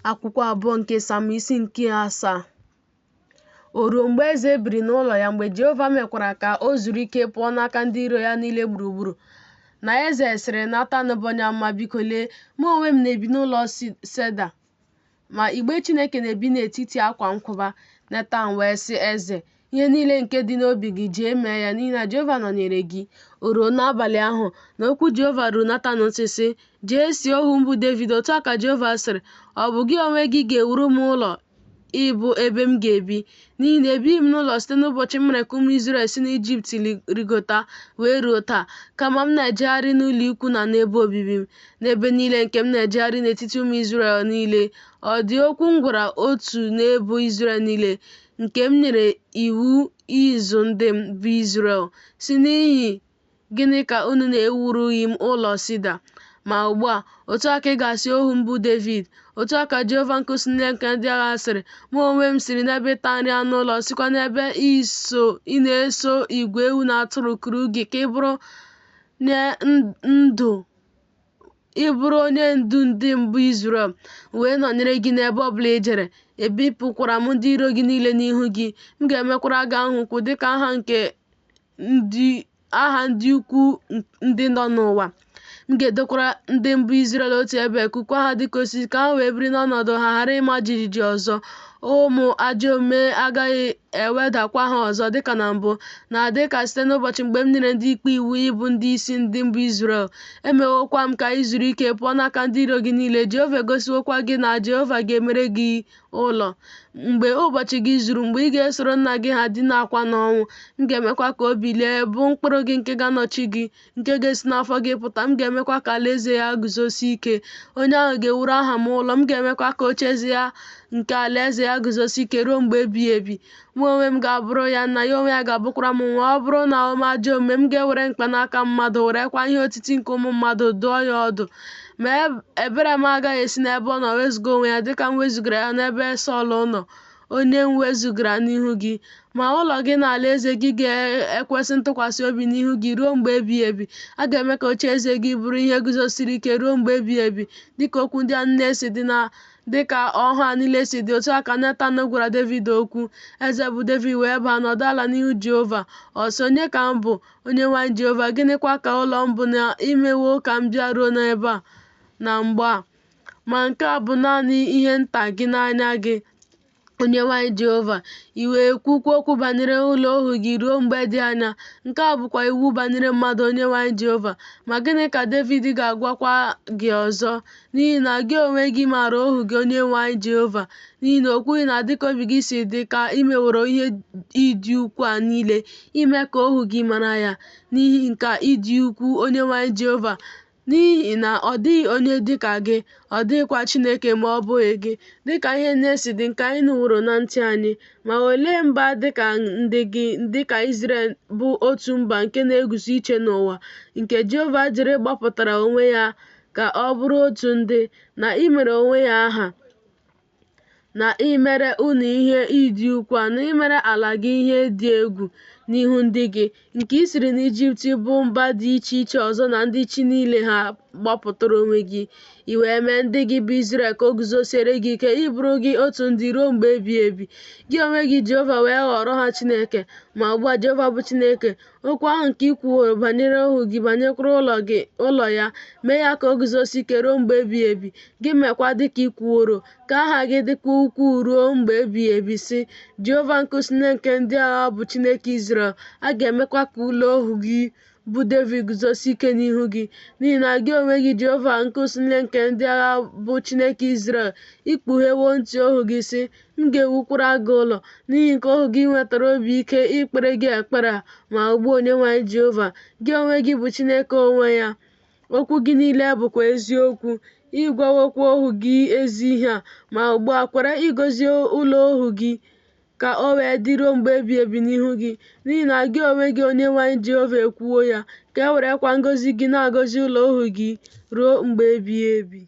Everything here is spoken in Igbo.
Akwụkwọ abụọ nke Sam isi nke 7. O ruo mgbe eze biri n'ụlọ ya, mgbe Jehova mekwara ka o zuru ike pụọ n'aka ndị iro ya niile gburugburu, na eze sịrị Netan bụ onye amụma, biko lee, mụ onwe m na-ebi n'ụlọ Sida, ma igbe Chineke na-ebi n'etiti akwa nkwụba. Netan wee sị eze, ihe niile nke dị n'obi gị jee mee ya, n'ihi na Jehova nọnyere gị. O ruo n'abalị ahụ na okwu Jehova ruru Netan ntị sị, jee si ohu m bụ David, otu a ka Jehova sịrị, ọ bụ gị onwe gị ga-ewuru m ụlọ ịbụ ebe m ga-ebi, n'ihi na ebighị m n'ụlọ site n'ụbọchị m mere ka ụmụ Izrel si n'Ijipt rigota wee ruo taa, kama m na-ejegharị n'ụlọ ikwu na n'ebe obibi m, n'ebe niile nke m na-ejegharị n'etiti ụmụ Izrel niile. Ọ dị okwu m gwara otu n'ebo Izrel niile, nke m nyere iwu izu ndị m bụ Izrel, si n'ihi gịnị ka unu na-ewurughị m ụlọ Sida? Ma ugbu a, otu a ka ị ga-asị ohu m bụ David, otu a ka Jehova nke usu niile nke ndị agha sịrị, mụ onwe m siri n'ebe ịta nri anụ ụlọ, sikwa n'ebe ị na-eso igwe ewu na atụrụ kuru gị, ka ị bụrụ onye ndu ndị mbụ Izrel, wee nọnyere gị n'ebe ọbụla i jere. Ebipụkwara m ndị iro gị niile n'ihu gị. M ga-emekwara gị aha ukwu dịka aha ndị ukwu ndị nọ n'ụwa. M ga-edokwara ndị mbụ Izrel otu ebe, kụkwa ha dịka osisi, ka ha wee biri n'ọnọdụ ha, ghara ịma jijiji ọzọ. Ụmụ ajọ omume agaghị ewedakwa ha ọzọ dịka na mbụ, na dịka site n'ụbọchị mgbe m nyere ndị ikpe iwu ịbụ ndị isi ndị mbụ Izrel. Emewokwa m ka ị zuru ike pụọ n'aka ndị iro gị niile. Jehova egosiwokwa gị na Jehova ga-emere gị ụlọ mgbe ụbọchị gị zuru, mgbe ị ga-esoro nna gị ha dinakwa n'ọnwụ. M ga-emekwa ka o bilie, bụ mkpụrụ gị nke ga-anọchi gị, nke ga-esi n'afọ gị pụta. M ga-emekwa ka alaeze ya guzosie ike. Onye ahụ ga-ewuru aha m ụlọ. M ga-emekwa ka ocheeze ya nke alaeze ya guzosie ike ruo mgbe ebighị ebi. Mụ onwe m ga-abụrụ ya nna, ya onwe ya ga-abụkwara m nwa. Ọ bụrụ na o mee ajọ omume, m ga-ewere mkpanaka mmadụ, werekwa ihe otiti nke ụmụ mmadụ dụọ ya ọdụ. Ma ebere m agaghị esi n'ebe ọ nọ wezuga onwe ya, dịka m wezugara ya n'ebe Sọl nọ, onye m wezugara n'ihu gị. Ma ụlọ gị na alaeze gị ga-ekwesị ntụkwasị obi n'ihu gị ruo mgbe ebighị ebi. A ga-eme ka ocheeze gị bụrụ ihe guzosiri ike ruo mgbe ebighị ebi. Dịka okwu ndị a niile si dị, dịka ọhụ a niile si dị, otu a ka Netan gwara David okwu. Eze bụ David wee baa nọdụ ala n'ihu Jehova. Ọ sị, onye ka m bụ, Onyenwe anyị Jehova? Gịnịkwa ka ụlọ m bụ na imewo ka m bịaruo n'ebe a na mgbe a? Ma nke a bụ naanị ihe nta gị n'anya gị, Onyenwe anyị Jehova. I wee kwukwa okwu banyere ụlọ ohu gị ruo mgbe dị anya. Nke a bụkwa iwu banyere mmadụ, Onyenwe anyị Jehova. Ma gịnị ka David ga-agwakwa gị ọzọ? N'ihi na gị onwe gị maara ohu gị, Onyenwe anyị Jehova. N'ihi na o kwughị na dịka obi gị si dị ka i meworo ihe ịdị ukwu a niile, ime ka ohu gị mara ya. N'ihi nke ịdị ukwu, Onyenwe anyị Jehova, n'ihi na ọ dịghị onye dịka gị, ọ dịghịkwa Chineke ma ọ bụghị gị. Dịka ihe na-esi dị nke anyị nụworo na ntị anyị. Ma olee mba dịka ndị gị, dịka Izrel, bụ otu mba nke na-eguzo iche n'ụwa, nke Jehova jiri gbapụtara onwe ya ka ọ bụrụ otu ndị, na imere onwe ya aha, na imere unu ihe ịdị ukwu a, na imere ala gị ihe dị egwu n'ihu ndị gị, nke i siri n'Ijipt bụ mba dị iche iche ọzọ na ndị chi niile ha gbapụtara onwe gị. I wee mee ndị gị bụ Izrel ka o guzosiere gị ike, ịbụrụ gị otu ndị ruo mgbe ebighị ebi. Gị onwe gị Jehova wee ghọrọ ha Chineke. Ma ugbu a Jehova bụ Chineke. Okwu ahụ nke i kwuworo banyere ohu gị, banyekwara ụlọ ya, mee ya ka o guzosie ike ruo mgbe ebighị ebi. Gị mekwa dịka i kwuworo, ka aha gị dịkwa ukwuu ruo mgbe ebighị ebi, sị, Jehova nke usu niile nke ndị agha bụ Chineke Izrel. A ga-emekwa ka ụlọ ohu gị bụ David guzosie ike n'ihu gị. N'ihi na gị onwe gị Jehova nke usu niile nke ndị agha bụ Chineke Izrel, ikpughewo ntị ohu gị, sị, m ga-ewukwara gị ụlọ. N'ihi nke ohu gị nwetara obi ike ikpere gị ekpere a. Ma ugbu a, Onyenwe anyị Jehova, gị onwe gị bụ Chineke onwe ya. Okwu gị niile bụkwa eziokwu. Ị gwawokwa ohu gị ezi ihe a. Ma ugbu a, kwere igozi ụlọ ohu gị, ka o wee dị ruo mgbe ebighị ebi n'ihu gị. N'ihi na gị onwe gị, Onyenwe anyị Jehova, ekwuwo ya. Ka e werekwa ngọzi gị na-agọzi ụlọ ohu gị ruo mgbe ebighị ebi.